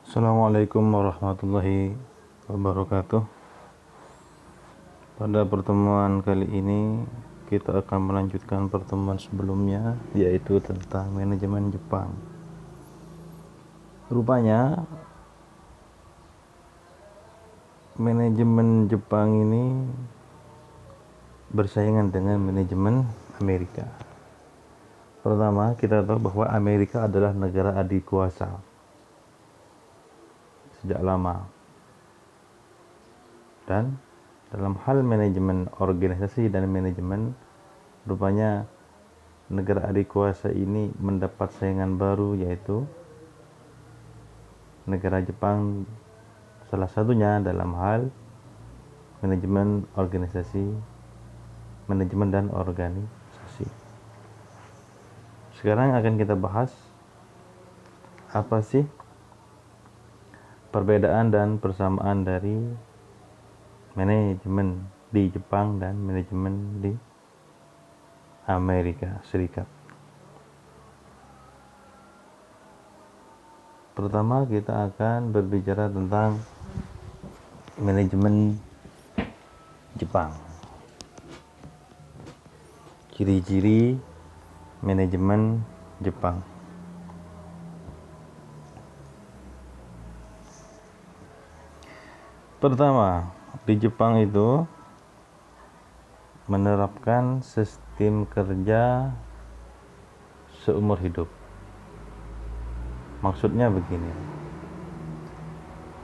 Assalamualaikum warahmatullahi wabarakatuh. Pada pertemuan kali ini kita akan melanjutkan pertemuan sebelumnya, yaitu tentang manajemen Jepang. Rupanya manajemen Jepang ini bersaingan dengan manajemen Amerika. Pertama, kita tahu bahwa Amerika adalah negara adikuasa sejak lama, dan dalam hal manajemen organisasi dan manajemen, rupanya negara adikuasa ini mendapat saingan baru, yaitu negara Jepang, salah satunya dalam hal manajemen organisasi, manajemen dan organisasi. Sekarang akan kita bahas apa sih perbedaan dan persamaan dari manajemen di Jepang dan manajemen di Amerika Serikat. Pertama, kita akan berbicara tentang manajemen Jepang. Ciri-ciri manajemen Jepang. Pertama, di Jepang itu menerapkan sistem kerja seumur hidup. Maksudnya begini,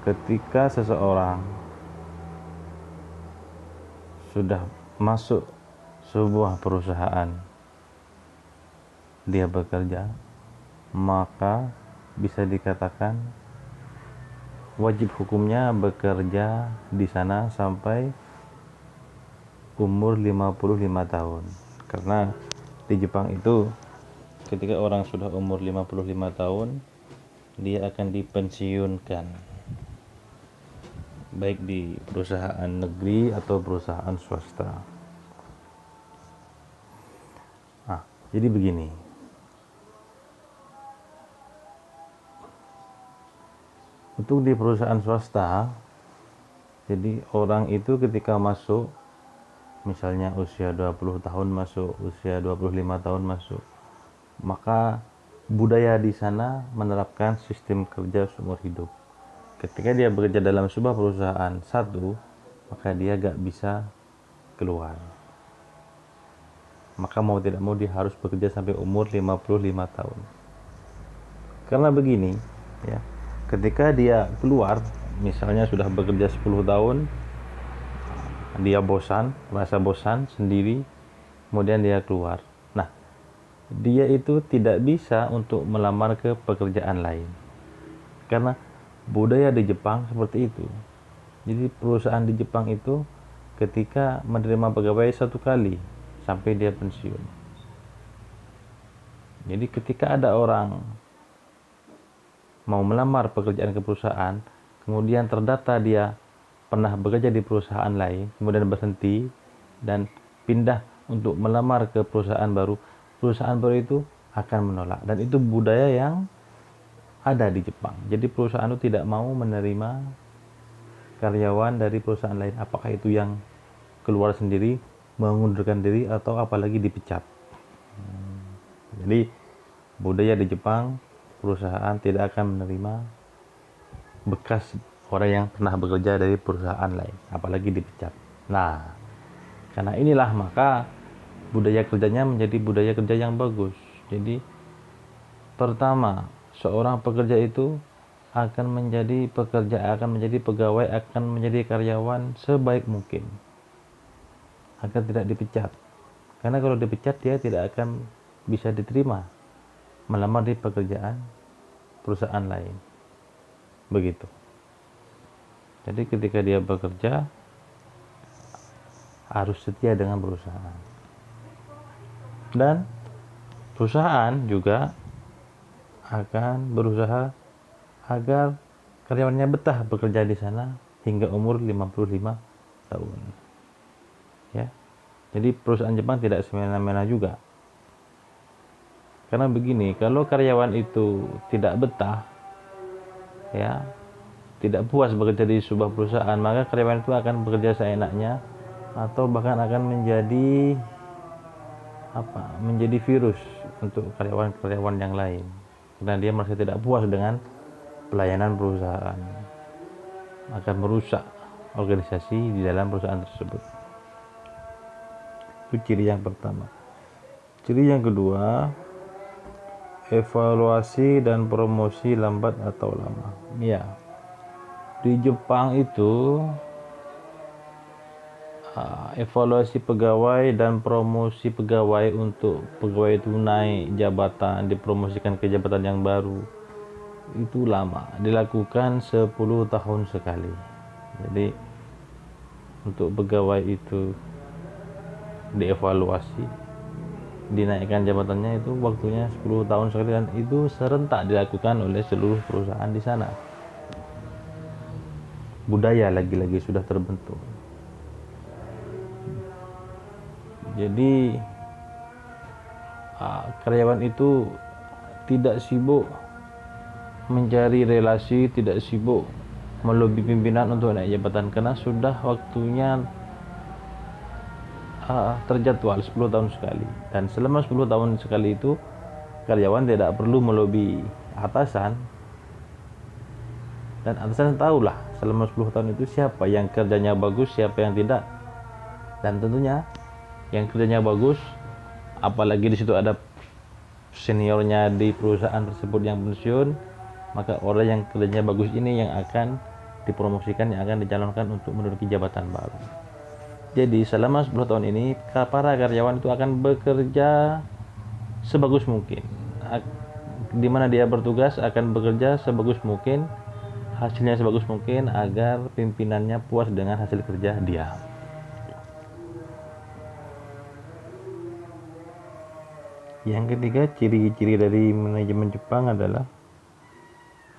ketika seseorang sudah masuk sebuah perusahaan, dia bekerja, maka bisa dikatakan wajib hukumnya bekerja di sana sampai umur 55 tahun. Karena di Jepang itu ketika orang sudah umur 55 tahun, dia akan dipensiunkan, baik di perusahaan negeri atau perusahaan swasta. Nah, jadi begini, untuk di perusahaan swasta, jadi orang itu ketika masuk, misalnya usia 20 tahun masuk, usia 25 tahun masuk, maka budaya di sana menerapkan sistem kerja seumur hidup. Ketika dia bekerja dalam sebuah perusahaan satu, maka dia gak bisa keluar. Maka mau tidak mau dia harus bekerja sampai umur 55 tahun. Karena begini, ya, ketika dia keluar, misalnya sudah bekerja 10 tahun, dia bosan, merasa bosan sendiri, kemudian dia keluar. Nah, dia itu tidak bisa untuk melamar ke pekerjaan lain. Karena budaya di Jepang seperti itu. Jadi perusahaan di Jepang itu ketika menerima pegawai satu kali sampai dia pensiun. Jadi ketika ada orang mau melamar pekerjaan ke perusahaan, kemudian terdata dia pernah bekerja di perusahaan lain, kemudian berhenti dan pindah untuk melamar ke perusahaan baru itu akan menolak. Dan itu budaya yang ada di Jepang. Jadi perusahaan itu tidak mau menerima karyawan dari perusahaan lain, apakah itu yang keluar sendiri, mengundurkan diri, atau apalagi dipecat. Jadi budaya di Jepang, perusahaan tidak akan menerima bekas orang yang pernah bekerja dari perusahaan lain, apalagi dipecat. Nah, karena inilah maka budaya kerjanya menjadi budaya kerja yang bagus. Jadi pertama, seorang pekerja itu akan menjadi pekerja, akan menjadi pegawai, akan menjadi karyawan sebaik mungkin agar tidak dipecat. Karena kalau dipecat dia tidak akan bisa diterima melamar di pekerjaan perusahaan lain. Begitu. Jadi ketika dia bekerja harus setia dengan perusahaan. Dan perusahaan juga akan berusaha agar karyawannya betah bekerja di sana hingga umur 55 tahun. Ya. Jadi perusahaan Jepang tidak semena-mena juga. Karena begini, kalau karyawan itu tidak betah, ya tidak puas bekerja di sebuah perusahaan, maka karyawan itu akan bekerja seenaknya atau bahkan akan menjadi virus untuk karyawan-karyawan yang lain karena dia merasa tidak puas dengan pelayanan perusahaan, akan merusak organisasi di dalam perusahaan tersebut. Itu ciri yang pertama. Ciri yang kedua, evaluasi dan promosi lambat atau lama. Ya, di Jepang itu evaluasi pegawai dan promosi pegawai untuk pegawai itu naik jabatan, dipromosikan ke jabatan yang baru, itu lama, dilakukan 10 tahun sekali. Jadi untuk pegawai itu dievaluasi, dinaikkan jabatannya itu waktunya 10 tahun sekali, dan itu serentak dilakukan oleh seluruh perusahaan di sana. Budaya lagi-lagi sudah terbentuk. Jadi karyawan itu tidak sibuk mencari relasi, tidak sibuk melobi pimpinan untuk naik jabatan karena sudah waktunya terjadwal 10 tahun sekali. Dan selama 10 tahun sekali itu karyawan tidak perlu melobi atasan, dan atasan tahulah selama 10 tahun itu siapa yang kerjanya bagus, siapa yang tidak. Dan tentunya yang kerjanya bagus, apalagi di situ ada seniornya di perusahaan tersebut yang pensiun, maka orang yang kerjanya bagus ini yang akan dipromosikan, yang akan dicalonkan untuk menduduki jabatan baru. Jadi selama 10 tahun ini para karyawan itu akan bekerja sebagus mungkin. Di mana dia bertugas akan bekerja sebagus mungkin, hasilnya sebagus mungkin agar pimpinannya puas dengan hasil kerja dia. Yang ketiga, ciri-ciri dari manajemen Jepang adalah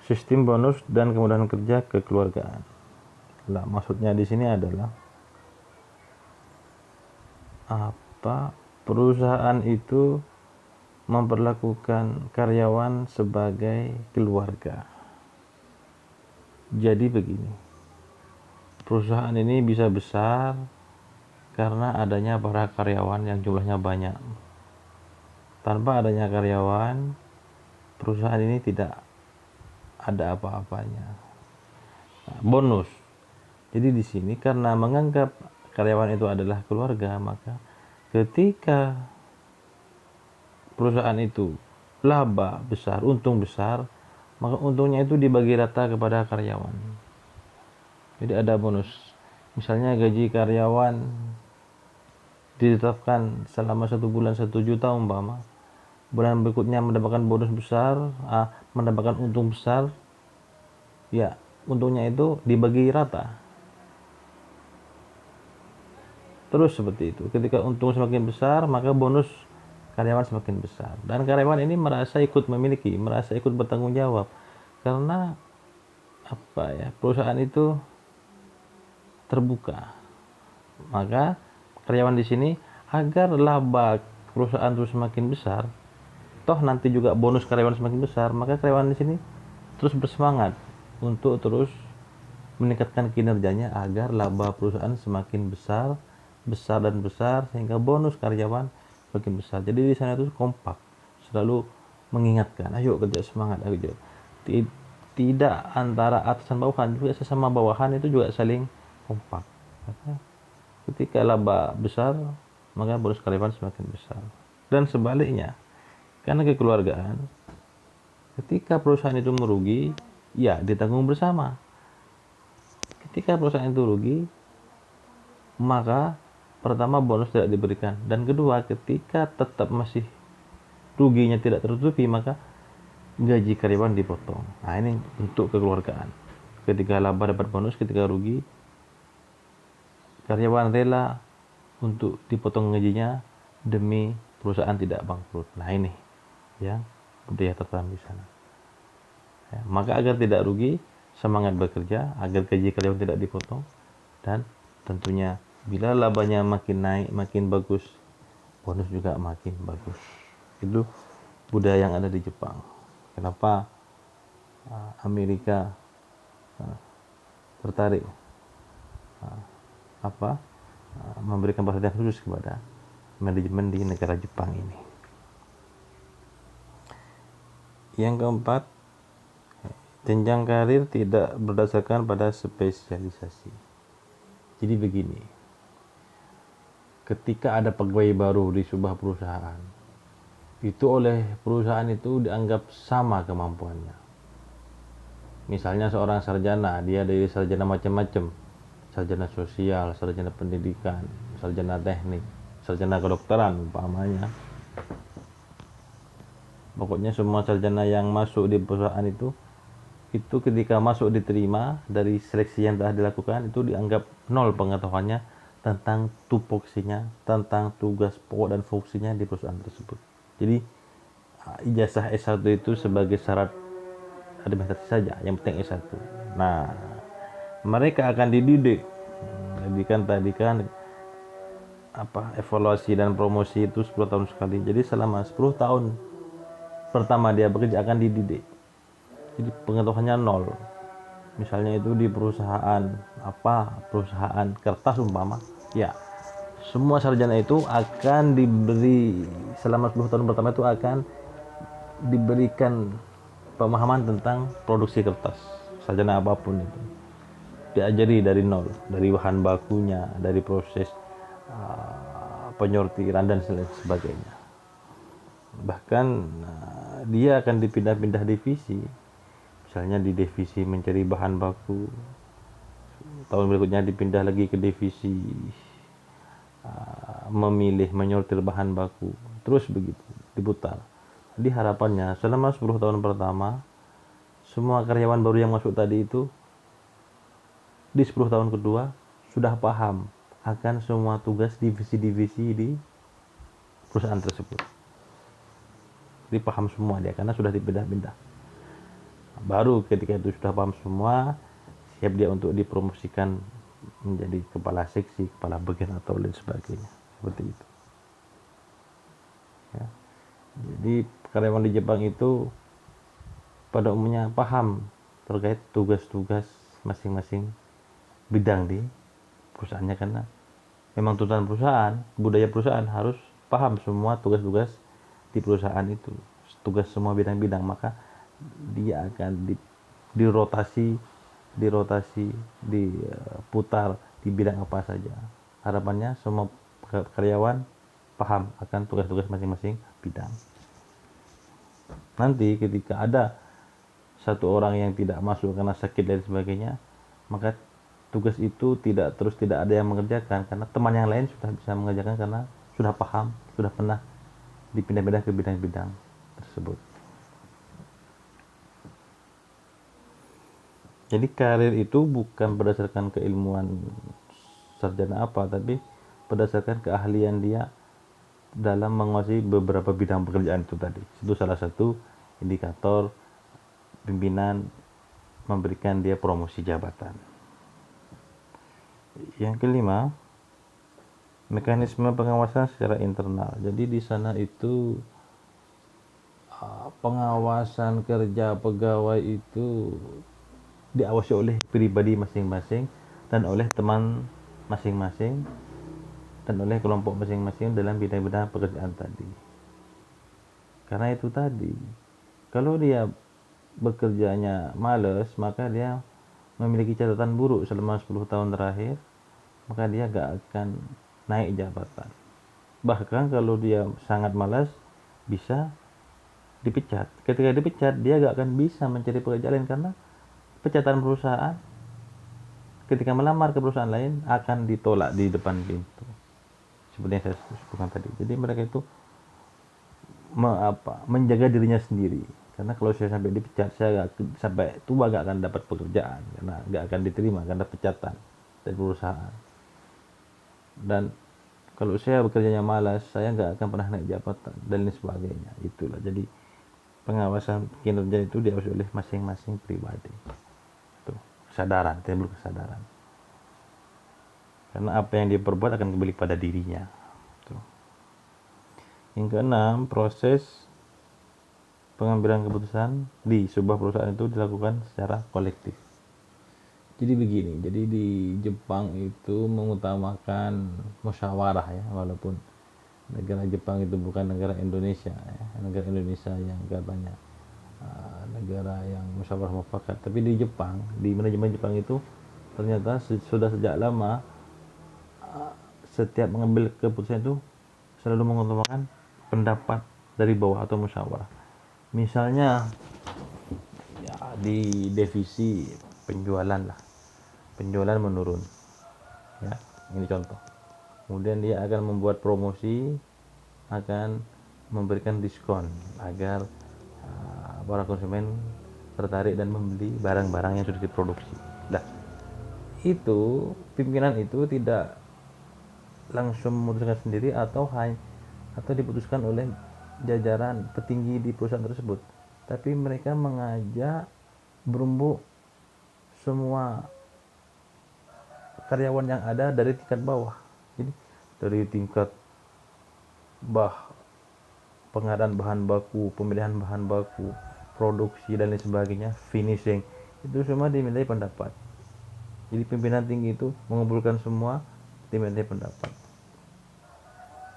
sistem bonus dan kemudahan kerja kekeluargaan. Nah, maksudnya di sini adalah perusahaan itu memperlakukan karyawan sebagai keluarga. Jadi begini, perusahaan ini bisa besar karena adanya para karyawan yang jumlahnya banyak. Tanpa adanya karyawan, perusahaan ini tidak ada apa-apanya. Nah, bonus. Jadi di sini karena menganggap karyawan itu adalah keluarga, maka ketika perusahaan itu laba besar, untung besar, maka untungnya itu dibagi rata kepada karyawan. Jadi ada bonus. Misalnya gaji karyawan ditetapkan selama 1 bulan 1 juta umpama, bulan berikutnya mendapatkan bonus besar, mendapatkan untung besar, ya untungnya itu dibagi rata. Terus seperti itu. Ketika untung semakin besar, maka bonus karyawan semakin besar. Dan karyawan ini merasa ikut memiliki, merasa ikut bertanggung jawab. Karena perusahaan itu terbuka. Maka karyawan di sini agar laba perusahaan terus semakin besar, toh nanti juga bonus karyawan semakin besar, maka karyawan di sini terus bersemangat untuk terus meningkatkan kinerjanya agar laba perusahaan semakin besar dan besar sehingga bonus karyawan semakin besar. Jadi di sana itu kompak, selalu mengingatkan, ayo kerja semangat, ayo. Tidak antara atasan bawahan, juga sesama bawahan itu juga saling kompak. Ketika laba besar, maka bonus karyawan semakin besar. Dan sebaliknya, karena kekeluargaan, ketika perusahaan itu merugi, ya ditanggung bersama. Ketika perusahaan itu rugi, maka pertama bonus tidak diberikan, dan kedua ketika tetap masih ruginya tidak tertutupi, maka gaji karyawan dipotong. Nah, ini bentuk kekeluargaan. Ketika laba dapat bonus, ketika rugi karyawan rela untuk dipotong gajinya demi perusahaan tidak bangkrut. Nah, ini yang budaya tertanam di sana. Ya, maka agar tidak rugi, semangat bekerja agar gaji karyawan tidak dipotong, dan tentunya bila labanya makin naik, makin bagus, bonus juga makin bagus. Itu budaya yang ada di Jepang. Kenapa Amerika tertarik memberikan perhatian khusus kepada manajemen di negara Jepang ini. Yang keempat, jenjang karir tidak berdasarkan pada spesialisasi. Jadi begini, ketika ada pegawai baru di sebuah perusahaan, itu oleh perusahaan itu dianggap sama kemampuannya. Misalnya seorang sarjana, dia dari sarjana macam-macam, sarjana sosial, sarjana pendidikan, sarjana teknik, sarjana kedokteran umpamanya. Pokoknya semua sarjana yang masuk di perusahaan itu ketika masuk diterima dari seleksi yang telah dilakukan, itu dianggap nol pengetahuannya tentang tupoksinya, tentang tugas pokok dan fungsinya di perusahaan tersebut. Jadi ijazah S1 itu sebagai syarat administrasi saja, yang penting S1. Nah, mereka akan dididik. Tadi kan evaluasi dan promosi itu 10 tahun sekali. Jadi selama 10 tahun pertama dia bekerja akan dididik. Jadi pengetahuannya nol. Misalnya itu di perusahaan perusahaan kertas umpama, ya semua sarjana itu akan diberi selama 10 tahun pertama itu akan diberikan pemahaman tentang produksi kertas, sarjana apapun itu diajari dari nol, dari bahan bakunya, dari proses penyortiran dan sebagainya. Bahkan dia akan dipindah-pindah divisi, misalnya di divisi mencari bahan baku, tahun berikutnya dipindah lagi ke divisi memilih menyortir bahan baku, terus begitu diputar. Jadi harapannya selama 10 tahun pertama semua karyawan baru yang masuk tadi itu di 10 tahun kedua sudah paham akan semua tugas divisi-divisi di perusahaan tersebut. Jadi paham semua dia karena sudah dipindah-pindah. Baru ketika itu sudah paham semua, siap dia untuk dipromosikan menjadi kepala seksi, kepala bagian atau lain sebagainya. Seperti itu. Ya. Jadi karyawan di Jepang itu pada umumnya paham terkait tugas-tugas masing-masing bidang di perusahaannya, karena memang tuntutan perusahaan, budaya perusahaan harus paham semua tugas-tugas di perusahaan itu, tugas semua bidang-bidang, maka dia akan diputar di bidang apa saja. Harapannya semua karyawan paham akan tugas-tugas masing-masing bidang. Nanti ketika ada satu orang yang tidak masuk karena sakit dan sebagainya, maka tugas itu tidak ada yang mengerjakan karena teman yang lain sudah bisa mengerjakan karena sudah paham, sudah pernah dipindah-pindah ke bidang-bidang tersebut. Jadi karir itu bukan berdasarkan keilmuan sarjana apa, tapi berdasarkan keahlian dia dalam menguasai beberapa bidang pekerjaan itu tadi. Itu salah satu indikator pimpinan memberikan dia promosi jabatan. Yang kelima, mekanisme pengawasan secara internal. Jadi di sana itu pengawasan kerja pegawai itu diawasi oleh pribadi masing-masing dan oleh teman masing-masing dan oleh kelompok masing-masing dalam bidang-bidang pekerjaan tadi. Karena itu tadi, kalau dia bekerjanya malas, maka dia memiliki catatan buruk selama 10 tahun terakhir, maka dia gak akan naik jabatan. Bahkan kalau dia sangat malas, bisa dipecat. Ketika dipecat, dia gak akan bisa mencari pekerjaan lain karena pecatan perusahaan ketika melamar ke perusahaan lain akan ditolak di depan pintu. Seperti yang saya sebutkan tadi. Jadi mereka itu menjaga dirinya sendiri. Karena kalau saya sampai dipecat, saya sampai tua gak akan dapat pekerjaan karena gak akan diterima karena pecatan dari perusahaan. Dan kalau saya bekerjanya malas, saya gak akan pernah naik jabatan dan lain sebagainya. Itulah. Jadi pengawasan kinerja itu diawasi oleh masing-masing pribadi. Tuh, kesadaran, timbul kesadaran. Karena apa yang dia perbuat akan kembali pada dirinya. Tuh. Yang keenam, proses pengambilan keputusan di sebuah perusahaan itu dilakukan secara kolektif. Jadi begini, jadi di Jepang itu mengutamakan musyawarah ya, walaupun negara Jepang itu bukan negara Indonesia ya, negara Indonesia yang katanya negara yang musyawarah mufakat, tapi di Jepang, di manajemen Jepang itu ternyata sudah sejak lama setiap mengambil keputusan itu selalu mengutamakan pendapat dari bawah atau musyawarah. Misalnya ya di divisi penjualan lah, penjualan menurun ya, ini contoh. Kemudian dia akan membuat promosi, akan memberikan diskon agar para konsumen tertarik dan membeli barang-barang yang sudah diproduksi. Nah, itu pimpinan itu tidak langsung memutuskan sendiri atau diputuskan oleh jajaran petinggi di perusahaan tersebut, tapi mereka mengajak berembuk semua karyawan yang ada dari tingkat bawah. Jadi dari tingkat pengadaan bahan baku, pemilihan bahan baku, produksi dan lain sebagainya, finishing, itu semua dimintai pendapat. Jadi pimpinan tinggi itu mengumpulkan semua, dimintai pendapat.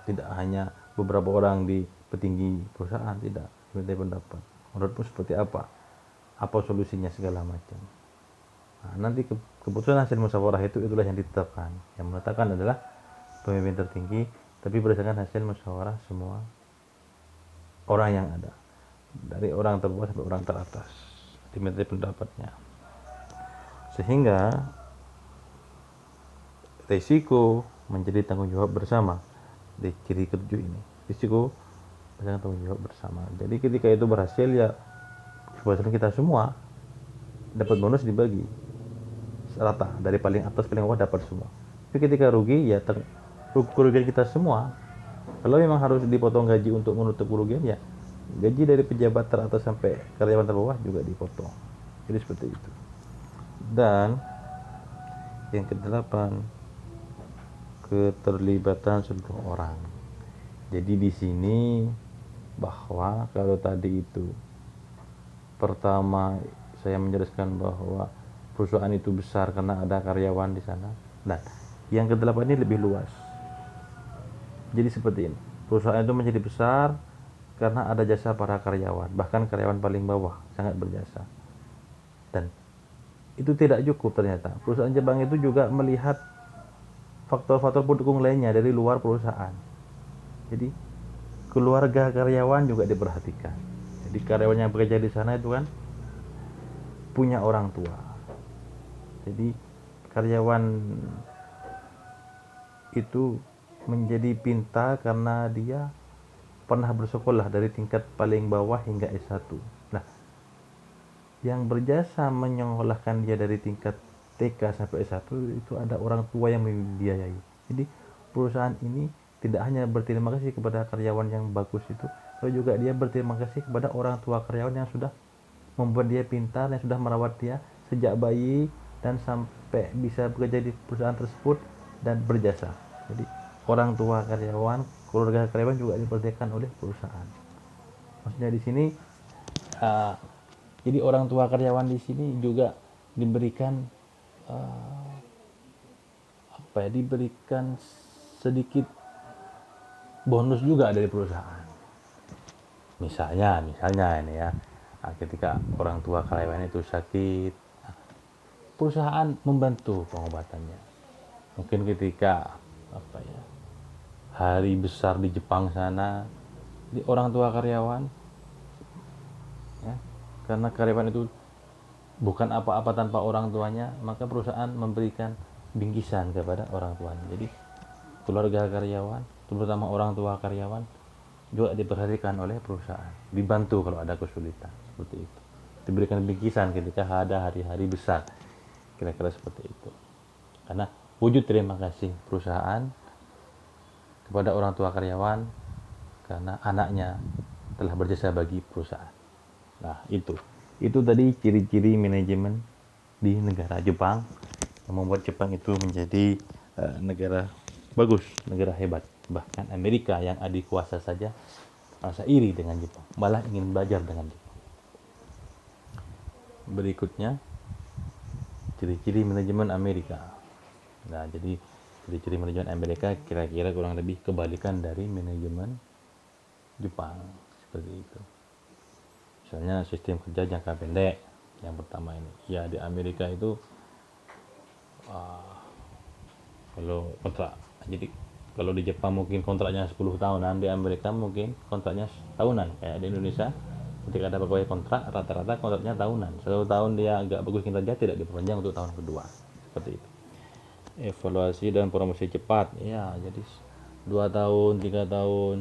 Tidak hanya beberapa orang di petinggi perusahaan, tidak, dimintai pendapat. Menurutmu seperti apa? Apa solusinya segala macam. Nah, nanti keputusan hasil musyawarah itulah yang ditetapkan. Yang menetapkan adalah pemimpin tertinggi, tapi berdasarkan hasil musyawarah semua orang yang ada, dari orang terbawah sampai orang teratas, dimintai pendapatnya. Sehingga risiko menjadi tanggung jawab bersama di ciri ketujuh ini. Risiko menjadi tanggung jawab bersama. Jadi ketika itu berhasil ya keberhasilan kita semua, dapat bonus dibagi rata, dari paling atas paling bawah dapat semua. Tapi ketika rugi ya kerugian kita semua. Kalau memang harus dipotong gaji untuk menutup kerugian, ya gaji dari pejabat teratas sampai karyawan terbawah juga dipotong. Jadi seperti itu. Dan yang kedelapan, keterlibatan seluruh orang. Jadi di sini bahwa kalau tadi itu pertama saya menjelaskan bahwa perusahaan itu besar karena ada karyawan di sana. Nah, yang kedelapan ini lebih luas. Jadi seperti ini, perusahaan itu menjadi besar karena ada jasa para karyawan, bahkan karyawan paling bawah sangat berjasa. Dan itu tidak cukup ternyata. Perusahaan Jepang itu juga melihat faktor-faktor pendukung lainnya dari luar perusahaan. Jadi keluarga karyawan juga diperhatikan. Jadi karyawan yang bekerja di sana itu kan punya orang tua. Jadi karyawan itu menjadi pintar karena dia pernah bersekolah dari tingkat paling bawah hingga S1. Nah, yang berjasa menyekolahkan dia dari tingkat TK sampai S1 itu ada orang tua yang membiayai. Jadi perusahaan ini tidak hanya berterima kasih kepada karyawan yang bagus itu, tapi juga dia berterima kasih kepada orang tua karyawan yang sudah membuat dia pintar, yang sudah merawat dia sejak bayi dan sampai bisa bekerja di perusahaan tersebut dan berjasa. Jadi orang tua karyawan, keluarga karyawan juga diperhatikan oleh perusahaan. Maksudnya di sini, jadi orang tua karyawan di sini juga diberikan diberikan sedikit bonus juga dari perusahaan. Misalnya ini ya, ketika orang tua karyawan itu sakit, perusahaan membantu pengobatannya. Mungkin ketika hari besar di Jepang sana, di orang tua karyawan ya, karena karyawan itu bukan apa-apa tanpa orang tuanya, maka perusahaan memberikan bingkisan kepada orang tuanya. Jadi keluarga karyawan, terutama orang tua karyawan juga diperhatikan oleh perusahaan, dibantu kalau ada kesulitan seperti itu, diberikan bingkisan ketika ada hari-hari besar, kira-kira seperti itu. Karena wujud terima kasih perusahaan kepada orang tua karyawan karena anaknya telah berjasa bagi perusahaan. Nah, itu tadi ciri-ciri manajemen di negara Jepang yang membuat Jepang itu menjadi negara bagus, negara hebat. Bahkan Amerika yang adik kuasa saja merasa iri dengan Jepang, malah ingin belajar dengan Jepang. Berikutnya, ciri-ciri manajemen Amerika. Nah, jadi ciri-ciri manajemen Amerika kira-kira kurang lebih kebalikan dari manajemen Jepang, seperti itu. Misalnya sistem kerja jangka pendek yang pertama ini. Ya, di Amerika itu kalau kontrak, jadi kalau di Jepang mungkin kontraknya 10 tahunan, di Amerika mungkin kontraknya tahunan. Kayak di Indonesia, ketika ada pegawai kontrak, rata-rata kontraknya tahunan. 1 tahun dia agak bagus kinerja, tidak diperpanjang untuk tahun kedua, seperti itu. Evaluasi dan promosi cepat, ya, jadi 2 tahun 3 tahun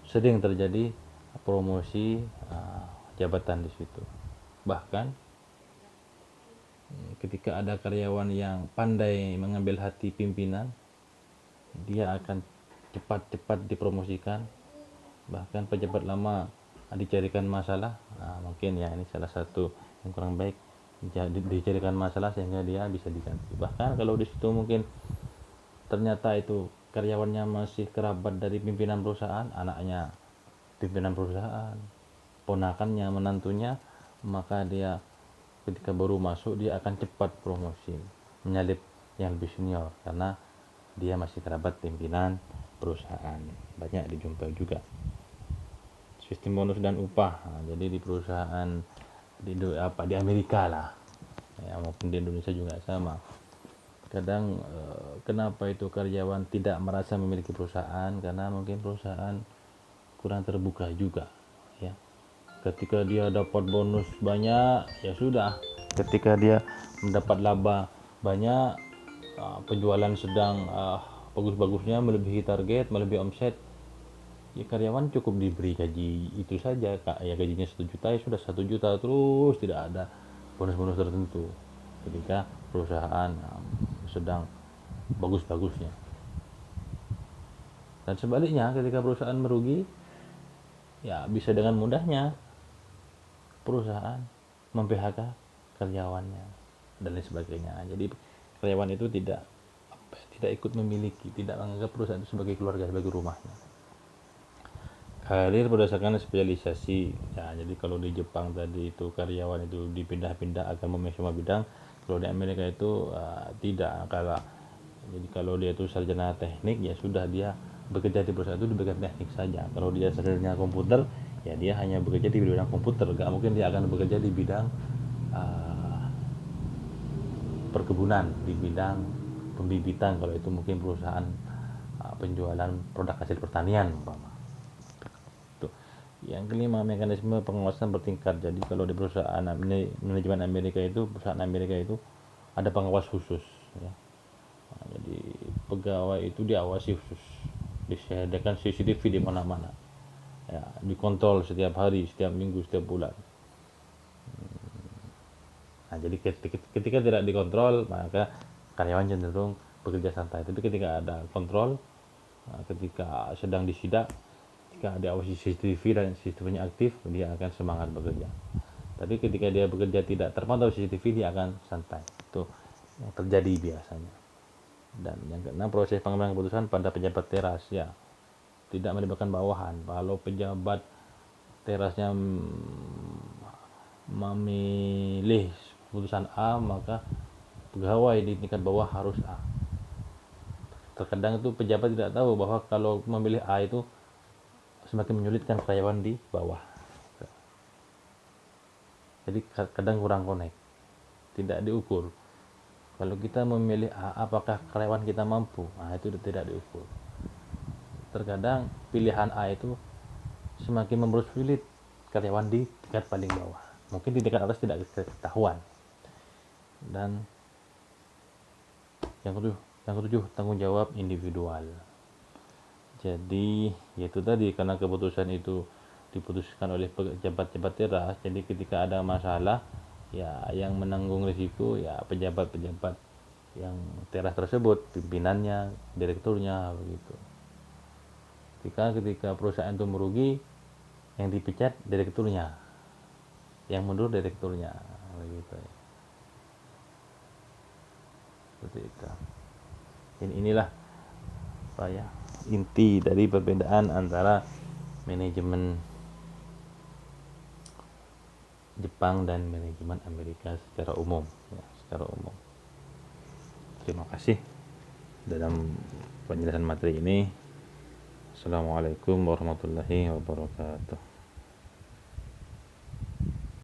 sering terjadi promosi jabatan di situ. Bahkan ketika ada karyawan yang pandai mengambil hati pimpinan, dia akan cepat-cepat dipromosikan. Bahkan pejabat lama dicarikan masalah, mungkin ya ini salah satu yang kurang baik, dicarikan masalah sehingga dia bisa diganti. Bahkan kalau di situ mungkin ternyata itu karyawannya masih kerabat dari pimpinan perusahaan, anaknya pimpinan perusahaan, ponakannya, menantunya, maka dia ketika baru masuk dia akan cepat promosi, menyalip yang lebih senior karena dia masih kerabat pimpinan perusahaan. Banyak dijumpai juga sistem bonus dan upah. Jadi di perusahaan di Amerika lah, ya, mungkin di Indonesia juga sama. Kadang kenapa itu karyawan tidak merasa memiliki perusahaan, karena mungkin perusahaan kurang terbuka juga, ya. Ketika dia dapat bonus banyak, ya sudah. Ketika dia mendapat laba banyak, penjualan sedang bagus-bagusnya, melebihi target, melebihi omset, ya karyawan cukup diberi gaji itu saja, Kak. Ya gajinya 1 juta, ya sudah 1 juta terus, tidak ada bonus-bonus tertentu. Ketika perusahaan sedang bagus-bagusnya. Dan sebaliknya, ketika perusahaan merugi, ya bisa dengan mudahnya perusahaan mem-PHK karyawannya dan lain sebagainya. Jadi karyawan itu tidak ikut memiliki, tidak menganggap perusahaan itu sebagai keluarga, sebagai rumahnya. Karir berdasarkan spesialisasi, ya, jadi kalau di Jepang tadi itu karyawan itu dipindah-pindah akan memilih semua bidang. Kalau di Amerika itu tidak. Jadi kalau dia itu sarjana teknik, ya sudah, dia bekerja di perusahaan itu di bagian teknik saja. Kalau dia sarjana komputer, ya dia hanya bekerja di bidang komputer, gak mungkin dia akan bekerja di bidang perkebunan, di bidang pembibitan, kalau itu mungkin perusahaan penjualan produk hasil pertanian umpama. Yang kelima, mekanisme pengawasan bertingkat. Jadi kalau di perusahaan manajemen Amerika itu, perusahaan Amerika itu ada pengawas khusus, ya. Jadi pegawai itu diawasi khusus, disediakan CCTV di mana-mana, ya, dikontrol setiap hari, setiap minggu, setiap bulan. Nah, jadi ketika tidak dikontrol, maka karyawan cenderung bekerja santai. Tapi ketika ada kontrol, ketika sedang disidak, ketika diawasi CCTV dan sistemnya aktif, dia akan semangat bekerja. Tapi ketika dia bekerja tidak terpantau CCTV, dia akan santai. Itu yang terjadi biasanya. Dan yang keenam, proses pengambilan keputusan pada pejabat teras, ya, tidak melibatkan bawahan. Kalau pejabat terasnya memilih keputusan A, maka pegawai di tingkat bawah harus A. Terkadang itu pejabat tidak tahu bahwa kalau memilih A itu semakin menyulitkan karyawan di bawah. Jadi kadang kurang connect, tidak diukur. Kalau kita memilih A, apakah karyawan kita mampu? Nah, itu tidak diukur. Terkadang pilihan A itu semakin mempersulit karyawan di tingkat paling bawah. Mungkin di tingkat atas tidak ketahuan. Dan yang ketujuh, tanggung jawab individual. Jadi yaitu tadi, karena keputusan itu diputuskan oleh pejabat-pejabat teras, jadi ketika ada masalah, ya yang menanggung risiko ya pejabat-pejabat yang teras tersebut, pimpinannya, direkturnya, begitu. Ketika perusahaan itu merugi, yang dipecat direkturnya, yang mundur direkturnya, begitu ya. Seperti itu. Inilah apa ya, inti dari perbedaan antara manajemen Jepang dan manajemen Amerika secara umum, ya. secara umum. Terima kasih dalam penjelasan materi ini. Assalamualaikum warahmatullahi wabarakatuh.